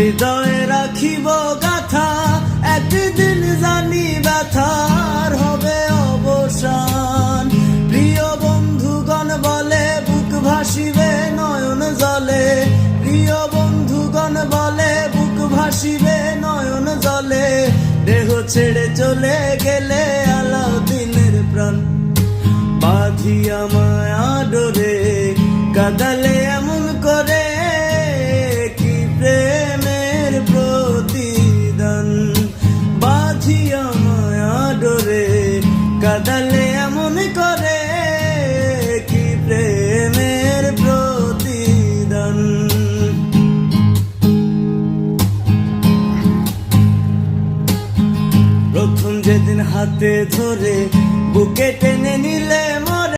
হৃদয়ে রাখিব গাথা, একদিন জানি ব্যথার হবে অবসান। প্রিয় বন্ধুগণ বলে বুক ভাসিবে নয়ন জলে, প্রিয় বন্ধুগণ বলে বুক ভাসিবে নয়ন জলে। দেহ ছেড়ে চলে গেলে আলাউদ্দিনের প্রাণ, বাঁধিয়া মায়া ডোরে কাঁদালে এমন করে, কি প্রেমের প্রতিদান। বাঁধিয়া মায়া ডোরে কাঁদালে এমন করে, কি প্রেমের প্রতিদান। প্রথম যেদিন হাতে ধরে বুকে